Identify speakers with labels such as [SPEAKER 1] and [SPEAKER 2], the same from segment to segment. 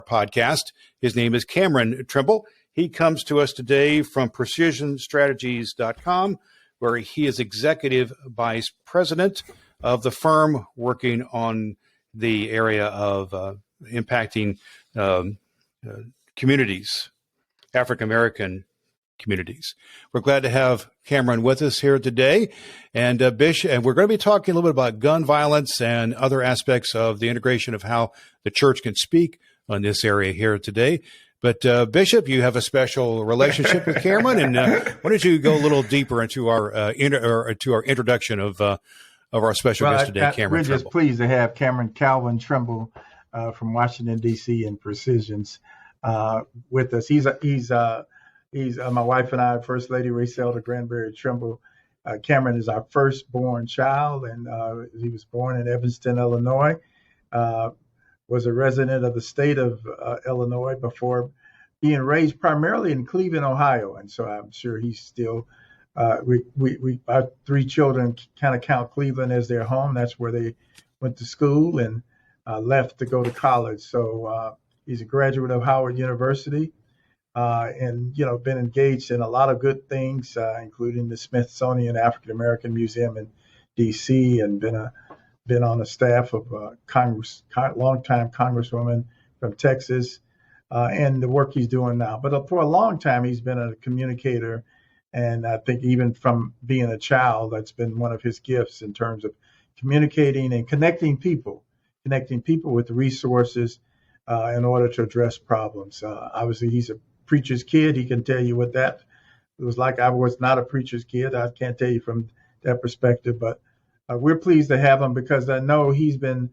[SPEAKER 1] podcast. His name is Cameron Trimble. He comes to us today from precisionstrategies.com, where he is executive vice president of the firm working on the area of impacting communities, African American communities. We're glad to have Cameron with us here today. And Bish, and we're going to be talking a little bit about gun violence and other aspects of the integration of how the church can speak on this area here today. But Bishop, you have a special relationship with Cameron, and why don't you go a little deeper into our introduction of our special guest today, Cameron
[SPEAKER 2] We're
[SPEAKER 1] Trimble.
[SPEAKER 2] just pleased to have Cameron Calvin Trimble from Washington, D.C. and Precisions with us. He's my wife and I, First Lady Rayselda Granberry Trimble. Cameron is our firstborn child, and he was born in Evanston, Illinois. Was a resident of the state of Illinois before being raised primarily in Cleveland, Ohio. And so I'm sure he's still, our three children kind of count Cleveland as their home. That's where they went to school and left to go to college. So he's a graduate of Howard University and, been engaged in a lot of good things, including the Smithsonian African American Museum in D.C. and been on the staff of longtime Congresswoman from Texas, and the work he's doing now. But for a long time, he's been a communicator, and I think even from being a child, that's been one of his gifts in terms of communicating and connecting people with resources in order to address problems. Obviously, he's a preacher's kid. He can tell you what that was like. I was not a preacher's kid. I can't tell you from that perspective, but we're pleased to have him because I know he's been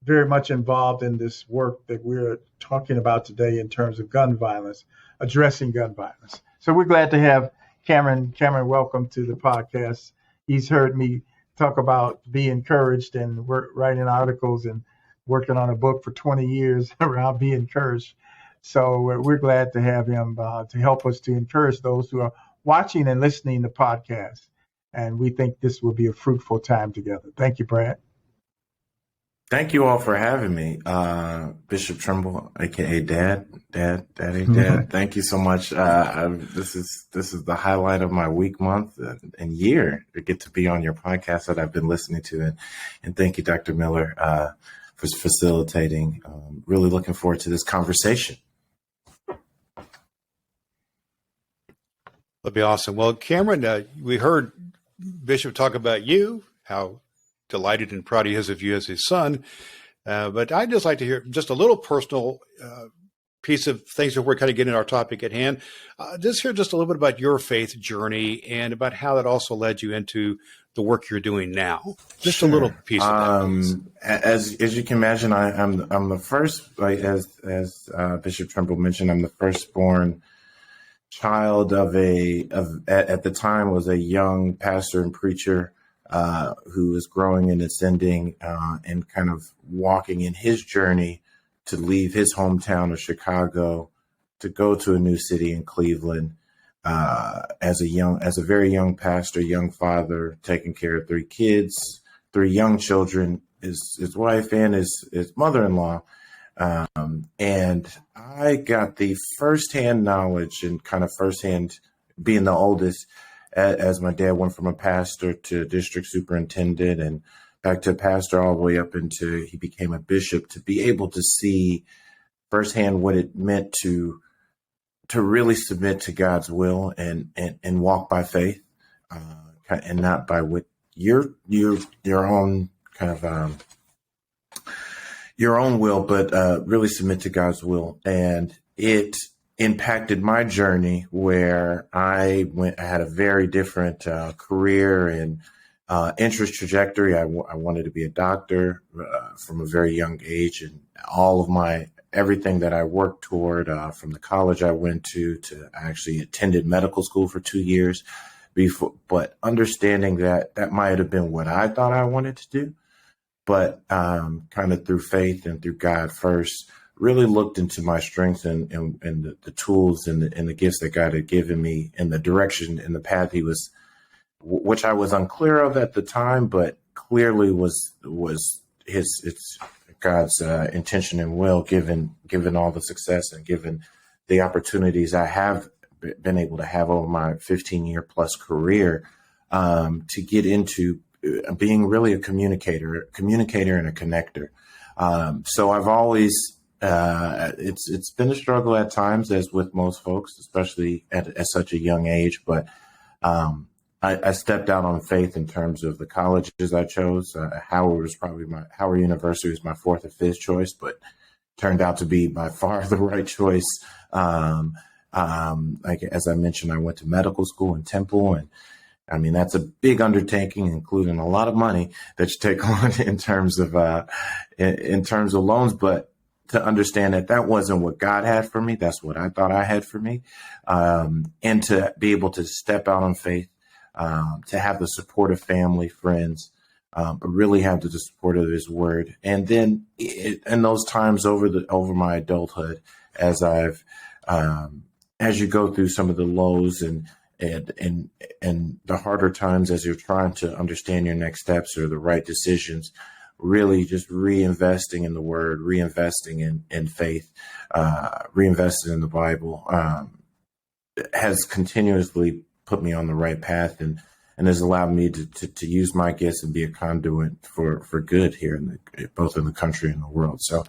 [SPEAKER 2] very much involved in this work that we're talking about today in terms of gun violence, addressing gun violence. So we're glad to have Cameron. Cameron, welcome to the podcast. He's heard me talk about be encouraged and we're writing articles and working on a book for 20 years around be encouraged. So we're glad to have him to help us to encourage those who are watching and listening to podcasts. And we think this will be a fruitful time together. Thank you, Brad.
[SPEAKER 3] Thank you all for having me. Bishop Trimble, aka Daddy. Thank you so much. This is the highlight of my week, month, and year to get to be on your podcast that I've been listening to. And thank you, Dr. Miller, for facilitating. Really looking forward to this conversation.
[SPEAKER 1] That'd be awesome. Well, Cameron, we heard Bishop talk about you, how delighted and proud he is of you as his son. But I'd just like to hear just a little personal piece of things that we're kind of getting our topic at hand. Just hear just a little bit about your faith journey and about how that also led you into the work you're doing now. Just
[SPEAKER 3] Sure.
[SPEAKER 1] a little piece of that.
[SPEAKER 3] As you can imagine, I'm the first, like as Bishop Trimble mentioned, I'm the firstborn child of at the time was a young pastor and preacher who was growing and ascending and kind of walking in his journey to leave his hometown of Chicago to go to a new city in Cleveland as a very young pastor, young father, taking care of three young children, his wife and his mother-in-law. And I got the firsthand knowledge and kind of firsthand being the oldest as my dad went from a pastor to district superintendent and back to pastor all the way up into he became a bishop, to be able to see firsthand what it meant to really submit to God's will and walk by faith and not by what your own kind of your own will, but really submit to God's will. And it impacted my journey where I had a very different career and interest trajectory. I wanted to be a doctor from a very young age, and all of everything that I worked toward from the college I went to I actually attended medical school for 2 years before, but understanding that might have been what I thought I wanted to do. But kind of through faith and through God first, really looked into my strengths and the tools and the gifts that God had given me and the direction and the path he was, which I was unclear of at the time, but clearly was God's intention and will, given all the success and given the opportunities I have been able to have over my 15-year plus career, to get into being really a communicator and a connector. So I've always, it's been a struggle at times, as with most folks, especially at such a young age. But I stepped out on faith in terms of the colleges I chose. Howard University was my fourth or fifth choice, but turned out to be by far the right choice. Like, as I mentioned, I went to medical school in Temple, and I mean, that's a big undertaking, including a lot of money that you take on in terms of loans. But to understand that wasn't what God had for me, that's what I thought I had for me, and to be able to step out on faith, to have the support of family, friends, but really have the support of His Word. And then in those times over my adulthood, as you go through some of the lows and the harder times, as you're trying to understand your next steps or the right decisions, really just reinvesting in the Word, reinvesting in faith, reinvesting in the Bible, has continuously put me on the right path and has allowed me to use my gifts and be a conduit for good here both in the country and the world. So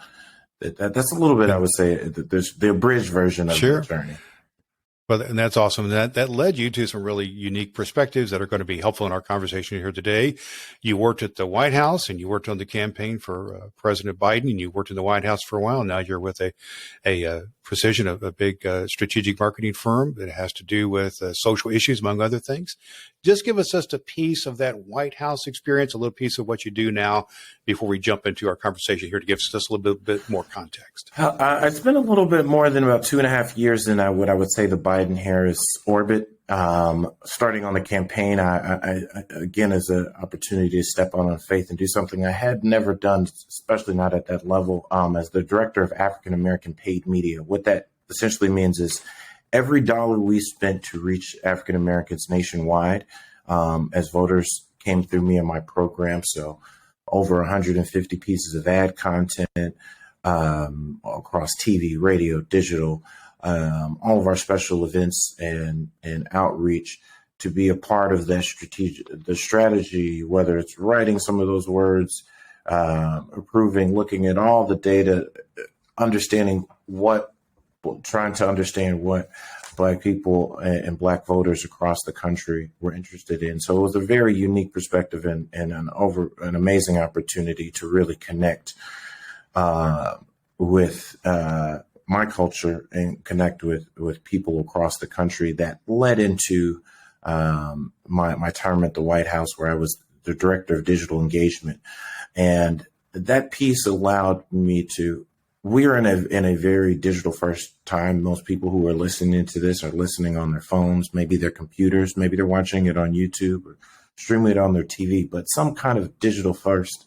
[SPEAKER 3] that's a little bit, I would say, the abridged version of
[SPEAKER 1] Sure.
[SPEAKER 3] the journey.
[SPEAKER 1] Well, and that's awesome. That led you to some really unique perspectives that are going to be helpful in our conversation here today. You worked at the White House, and you worked on the campaign for President Biden, and you worked in the White House for a while. Now you're with a Precision, a big strategic marketing firm that has to do with social issues, among other things. Just give us just a piece of that White House experience, a little piece of what you do now, before we jump into our conversation here, to give us just a little bit more context.
[SPEAKER 3] I spent a little bit more than about 2.5 years in what I would say the Biden-Harris orbit. Starting on the campaign, I again, as an opportunity to step on faith and do something I had never done, especially not at that level, as the director of African American paid media. What that essentially means is every dollar we spent to reach African Americans nationwide, as voters came through me and my program. So over 150 pieces of ad content across TV, radio, digital, all of our special events and outreach, to be a part of that strategy, whether it's writing some of those words, approving, looking at all the data, trying to understand what Black people and Black voters across the country were interested in. So it was a very unique perspective and an amazing opportunity to really connect with my culture and connect with people across the country. That led into my time at the White House, where I was the director of digital engagement. And that piece allowed me we are in a very digital first time. Most people who are listening to this are listening on their phones, maybe their computers, maybe they're watching it on YouTube or streaming it on their TV, but some kind of digital first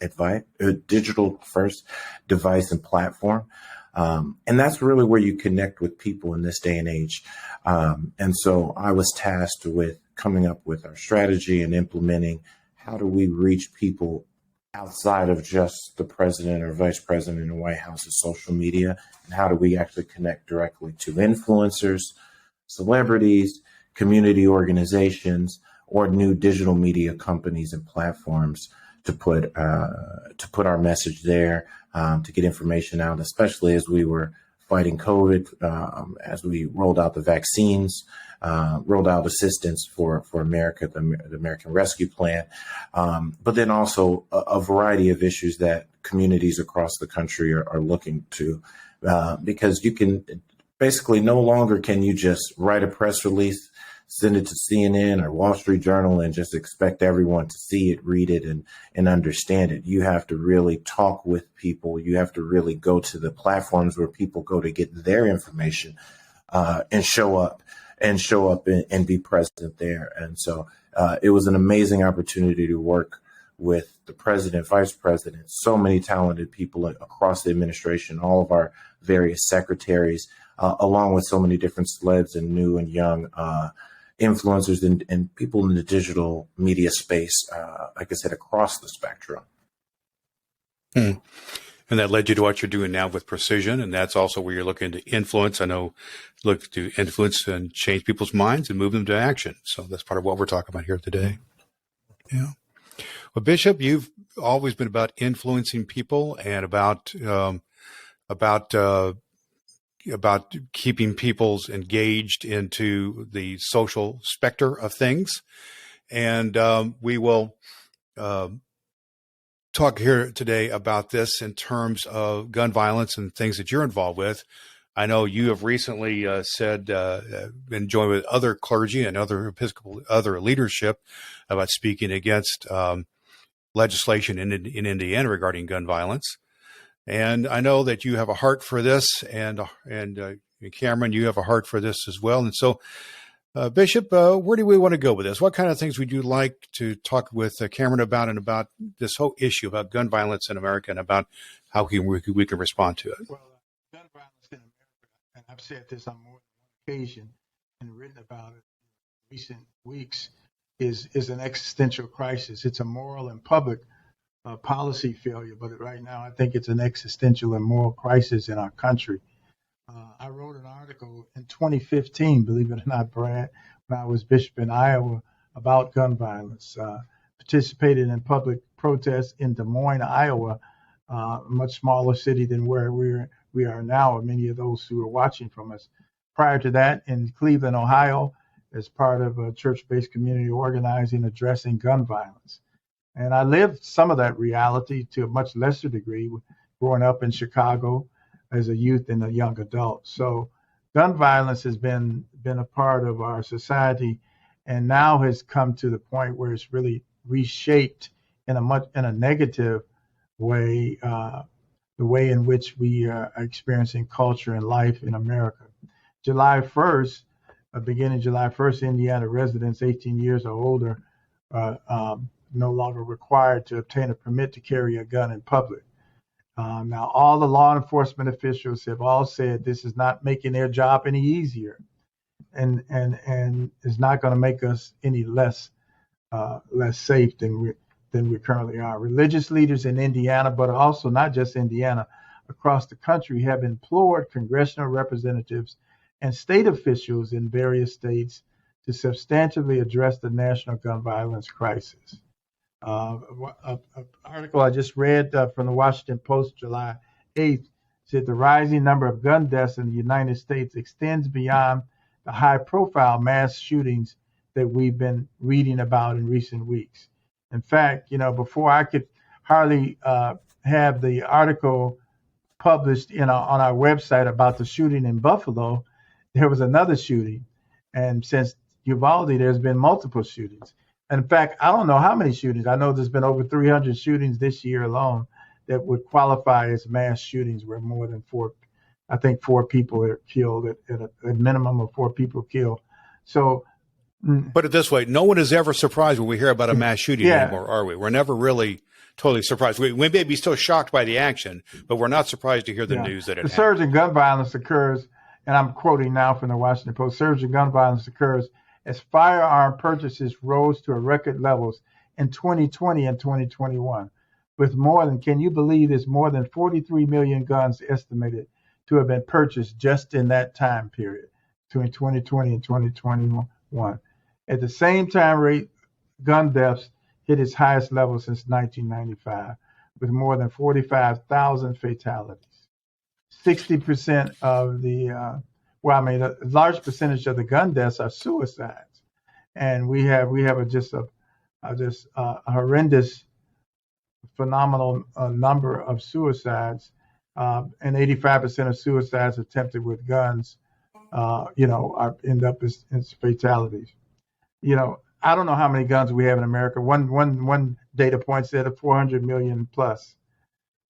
[SPEAKER 3] device and platform. And that's really where you connect with people in this day and age. And so I was tasked with coming up with our strategy and implementing how do we reach people outside of just the president or vice president in the White House's social media, and how do we actually connect directly to influencers, celebrities, community organizations, or new digital media companies and platforms to put our message there, to get information out, especially as we were fighting COVID, as we rolled out the vaccines, rolled out assistance for America, the American Rescue Plan, but then also a variety of issues that communities across the country are looking to, because you can basically no longer can you just write a press release, send it to CNN or Wall Street Journal and just expect everyone to see it, read it, and understand it. You have to really talk with people. You have to really go to the platforms where people go to get their information, and show up and be present there. And so it was an amazing opportunity to work with the president, vice president, so many talented people across the administration, all of our various secretaries, along with so many different celebs and new and young influencers and people in the digital media space, like I said, across the spectrum.
[SPEAKER 1] And that led you to what you're doing now with Precision, and that's also where you're looking to influence. I know, look to influence and change people's minds and move them to action. So that's part of what we're talking about here today. Yeah. Well, Bishop, you've always been about influencing people and about keeping people's engaged into the social specter of things. And we will talk here today about this in terms of gun violence and things that you're involved with. I know you have recently been joined with other clergy and other leadership about speaking against legislation in Indiana regarding gun violence. And I know that you have a heart for this, and Cameron, you have a heart for this as well. And so, Bishop, where do we want to go with this? What kind of things would you like to talk with Cameron about, and about this whole issue about gun violence in America, and about how we can respond to it?
[SPEAKER 2] Well, gun violence in America, and I've said this on more than one occasion and written about it in recent weeks, is an existential crisis. It's a moral and public policy failure, but right now I think it's an existential and moral crisis in our country. I wrote an article in 2015, believe it or not, Brad, when I was bishop in Iowa, about gun violence. Participated in public protests in Des Moines, Iowa, a much smaller city than where we are now, or many of those who are watching from us. Prior to that, in Cleveland, Ohio, as part of a church-based community organizing addressing gun violence. And I lived some of that reality to a much lesser degree, growing up in Chicago as a youth and a young adult. So gun violence has been a part of our society, and now has come to the point where it's really reshaped in a negative way, the way in which we are experiencing culture and life in America. July 1st, beginning July 1st, Indiana residents 18 years or older are no longer required to obtain a permit to carry a gun in public. Now, all the law enforcement officials have all said this is not making their job any easier, and is not going to make us any less safe than we currently are. Religious leaders in Indiana, but also not just Indiana, across the country, have implored congressional representatives and state officials in various states to substantially address the national gun violence crisis. An article I just read from the Washington Post, July 8th, said the rising number of gun deaths in the United States extends beyond the high-profile mass shootings that we've been reading about in recent weeks. In fact, before I could hardly have the article published on our website about the shooting in Buffalo, there was another shooting. And since Uvalde, there's been multiple shootings. In fact, I don't know how many shootings. I know there's been over 300 shootings this year alone that would qualify as mass shootings, where more than four people are killed, at a minimum of 4 people killed. So,
[SPEAKER 1] put it this way, no one is ever surprised when we hear about a mass shooting anymore, are we? We're never really totally surprised. We may be still shocked by the action, but we're not surprised to hear the news that it happened.
[SPEAKER 2] The surge in gun violence occurs, and I'm quoting now from the Washington Post, surge in gun violence occurs as firearm purchases rose to record levels in 2020 and 2021, with can you believe there's more than 43 million guns estimated to have been purchased just in that time period, between 2020 and 2021. At the same time, gun deaths hit its highest level since 1995, with more than 45,000 fatalities. 60% of a large percentage of the gun deaths are suicides, and we have a horrendous, phenomenal number of suicides, and 85% of suicides attempted with guns, end up as fatalities. I don't know how many guns we have in America. One data point said 400 million plus.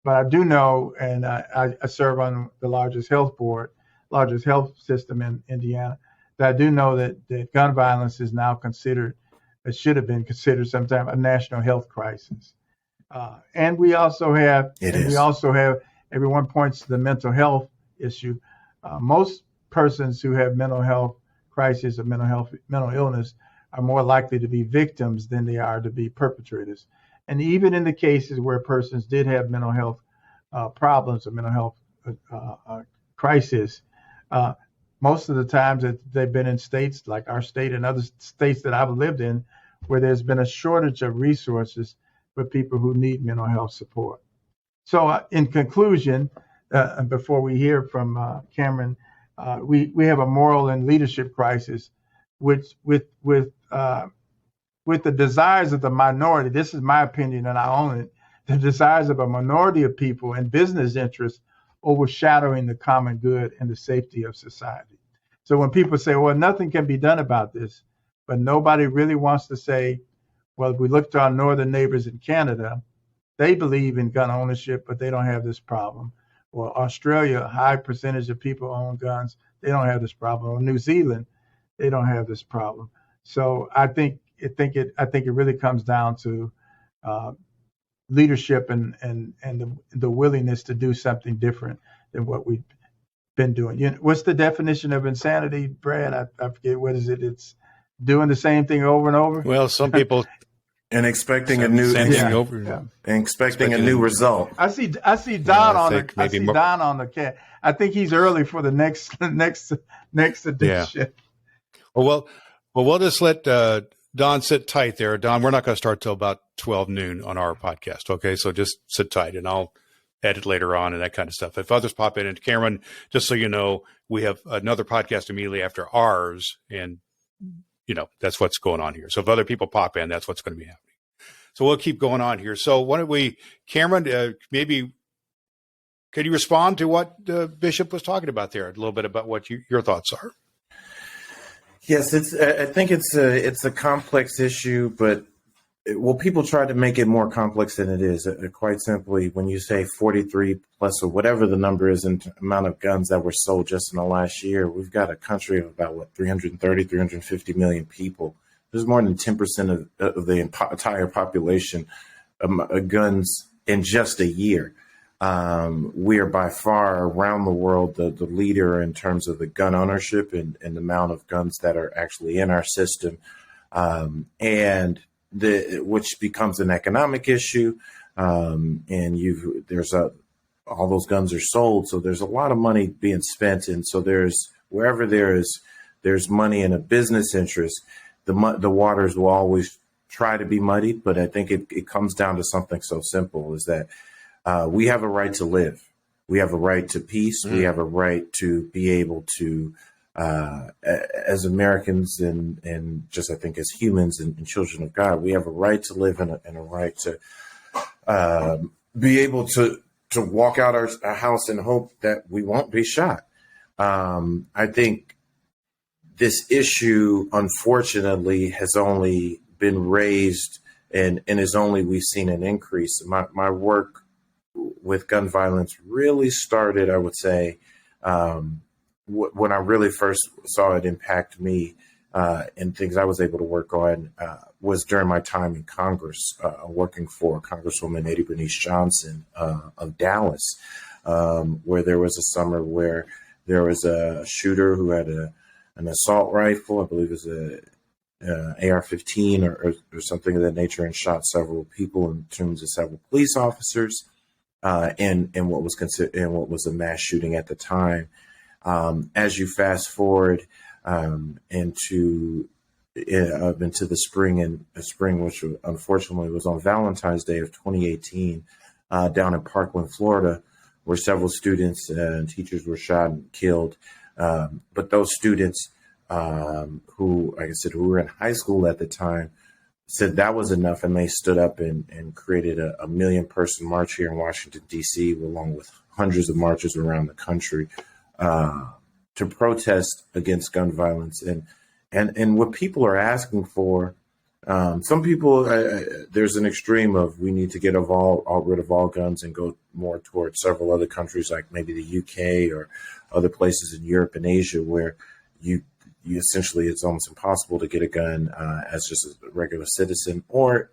[SPEAKER 2] But I do know, and I serve on the largest health system in Indiana, that I do know that gun violence is now considered, it should have been considered sometime, a national health crisis. And we also have, everyone points to the mental health issue. Most persons who have mental health crisis or mental illness are more likely to be victims than they are to be perpetrators. And even in the cases where persons did have mental health problems, a mental health crisis. Uh, Most of the times that they've been in states like our state and other states that I've lived in, where there's been a shortage of resources for people who need mental health support. So, in conclusion, before we hear from Cameron, we have a moral and leadership crisis, which with the desires of the minority. This is my opinion, and I own it. The desires of a minority of people and business interests overshadowing the common good and the safety of society. So when people say, well, nothing can be done about this, but nobody really wants to say, well, if we look to our northern neighbors in Canada, they believe in gun ownership, but they don't have this problem. Or Australia, a high percentage of people own guns. They don't have this problem. Or New Zealand, they don't have this problem. So I think it really comes down to leadership and the willingness to do something different than what we've been doing. What's the definition of insanity, Brad? I forget. What is it? It's doing the same thing over and over.
[SPEAKER 1] Well, some people
[SPEAKER 3] and expecting a new expecting a new result.
[SPEAKER 2] I see Don on the cat. I think he's early for the next edition.
[SPEAKER 1] Yeah. Well, we'll just let Don sit tight there. Don, we're not going to start till about 12 noon on our podcast. Okay, so just sit tight, and I'll edit later on and that kind of stuff. If others pop in, and Cameron, just so you know, we have another podcast immediately after ours, and that's what's going on here. So if other people pop in, that's what's going to be happening. So we'll keep going on here. So why don't we, Cameron, maybe could you respond to what Bishop was talking about there, a little bit about what your thoughts are?
[SPEAKER 3] Yes, I think it's a complex issue, but people try to make it more complex than it is. Quite simply, when you say 43 plus or whatever the number is in amount of guns that were sold just in the last year, we've got a country of about 350 million people. There's more than 10% of the entire population guns in just a year. We are by far around the world the leader in terms of the gun ownership and the amount of guns that are actually in our system, and which becomes an economic issue. And all those guns are sold, so there's a lot of money being spent, and so wherever there's money in a business interest, the waters will always try to be muddied. But I think it comes down to something so simple is that we have a right to live. We have a right to peace. We have a right to be able to, as Americans and just I think as humans and children of God, we have a right to live and a right to be able to walk out our house and hope that we won't be shot. I think this issue, unfortunately, has only been raised and is only we've seen an increase. My work with gun violence really started, I would say, when I really first saw it impact me and things I was able to work on was during my time in Congress, working for Congresswoman Eddie Bernice Johnson of Dallas, where there was a summer where there was a shooter who had an assault rifle, I believe it was a AR-15 or something of that nature, and shot several people in terms of several police officers. And what was a mass shooting at the time. As you fast forward into the spring, which unfortunately was on Valentine's Day of 2018, down in Parkland, Florida, where several students and teachers were shot and killed. But those students who, like I said, who were in high school at the time, said that was enough, and they stood up and created a 1 million person march here in Washington, D.C., along with hundreds of marches around the country to protest against gun violence. And what people are asking for, some people, there's an extreme of we need to get rid of all guns and go more towards several other countries like maybe the UK or other places in Europe and Asia where you essentially, it's almost impossible to get a gun as just a regular citizen. Or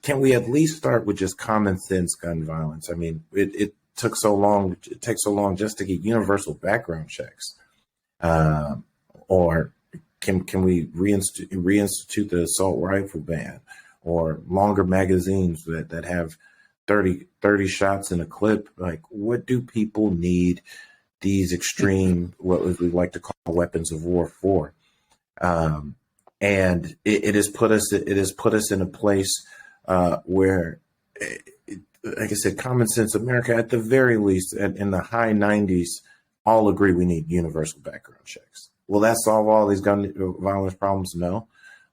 [SPEAKER 3] can we at least start with just common sense gun violence? I mean, it takes so long just to get universal background checks. Or can we reinstitute the assault rifle ban, or longer magazines that have 30 shots in a clip. Like, what do people need these extreme, what we like to call weapons of war for? And it has put us in a place where, like I said, common sense America, at the very least, in the high 90s, all agree we need universal background checks. Will that solve all these gun violence problems? No.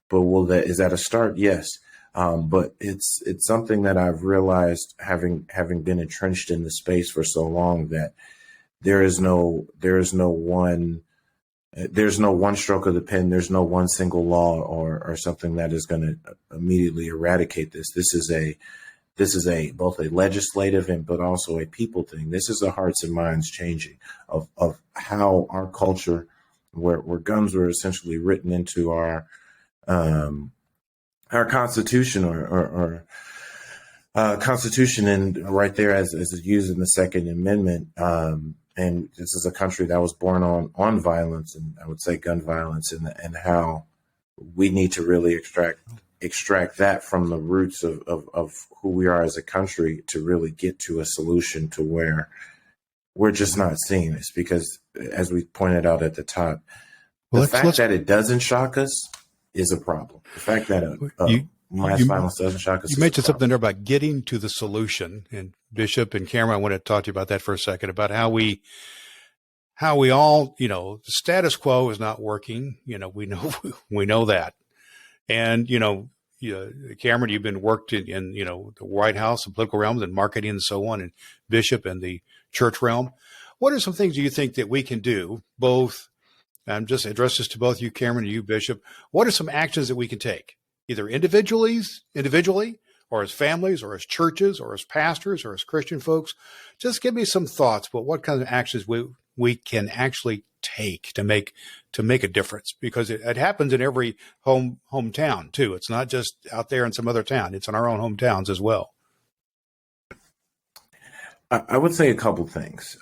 [SPEAKER 3] But is that a start? Yes. But it's something that I've realized, having been entrenched in the space for so long, that there's no one stroke of the pen. There's no one single law or something that is going to immediately eradicate this. This is both a legislative but also a people thing. This is the hearts and minds changing of how our culture, where guns were essentially written into our Constitution or Constitution, and right there as is used in the Second Amendment. And this is a country that was born on violence, and I would say gun violence, and how we need to really extract that from the roots of who we are as a country to really get to a solution to where we're just not seeing this. Because as we pointed out at the top, the fact that it doesn't shock us is a problem. The fact that mass violence doesn't shock us.
[SPEAKER 1] You mentioned something there about getting to the solution, and Bishop and Cameron, I want to talk to you about that for a second, about how we all, the status quo is not working. We know that. And, Cameron, you've been worked in the White House and political realms and marketing and so on, and Bishop and the church realm. What are some things you think that we can do, both? I'm just address this to both you, Cameron, and you, Bishop. What are some actions that we can take, either individually, or as families, or as churches, or as pastors, or as Christian folks? Just give me some thoughts about what kind of actions we can actually take to make a difference, because it happens in every hometown too. It's not just out there in some other town; it's in our own hometowns as well.
[SPEAKER 3] I would say a couple things.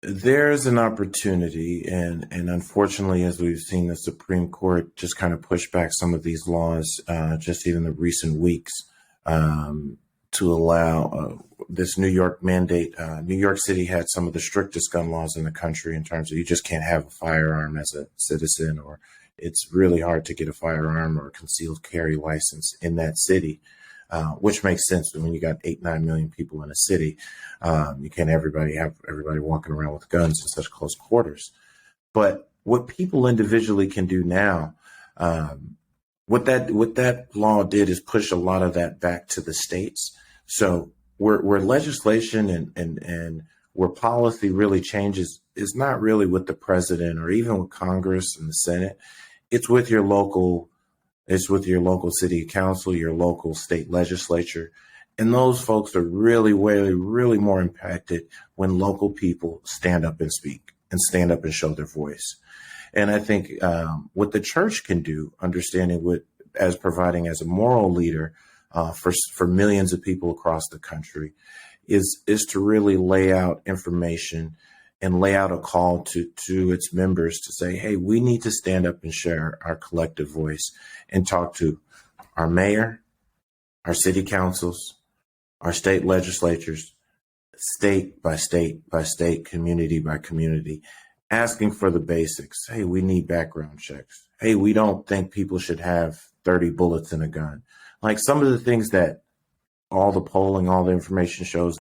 [SPEAKER 3] There's an opportunity, and unfortunately, as we've seen the Supreme Court just kind of push back some of these laws, just even the recent weeks, to allow this New York mandate. New York City had some of the strictest gun laws in the country in terms of you just can't have a firearm as a citizen, or it's really hard to get a firearm or a concealed carry license in that city. Which makes sense when you got 8-9 million people in a city. You can't have everybody walking around with guns in such close quarters. But what people individually can do now, what that law did is push a lot of that back to the states. So where legislation and where policy really changes is not really with the president or even with Congress and the Senate. It's with your local city council, your local state legislature. And those folks are really more impacted when local people stand up and speak and stand up and show their voice. And I think what the church can do, understanding as providing as a moral leader for millions of people across the country, is to really lay out information and lay out a call to its members to say, hey, we need to stand up and share our collective voice and talk to our mayor, our city councils, our state legislatures, state by state by state, community by community, asking for the basics. Hey, we need background checks. Hey, we don't think people should have 30 bullets in a gun. Like some of the things that all the polling, all the information shows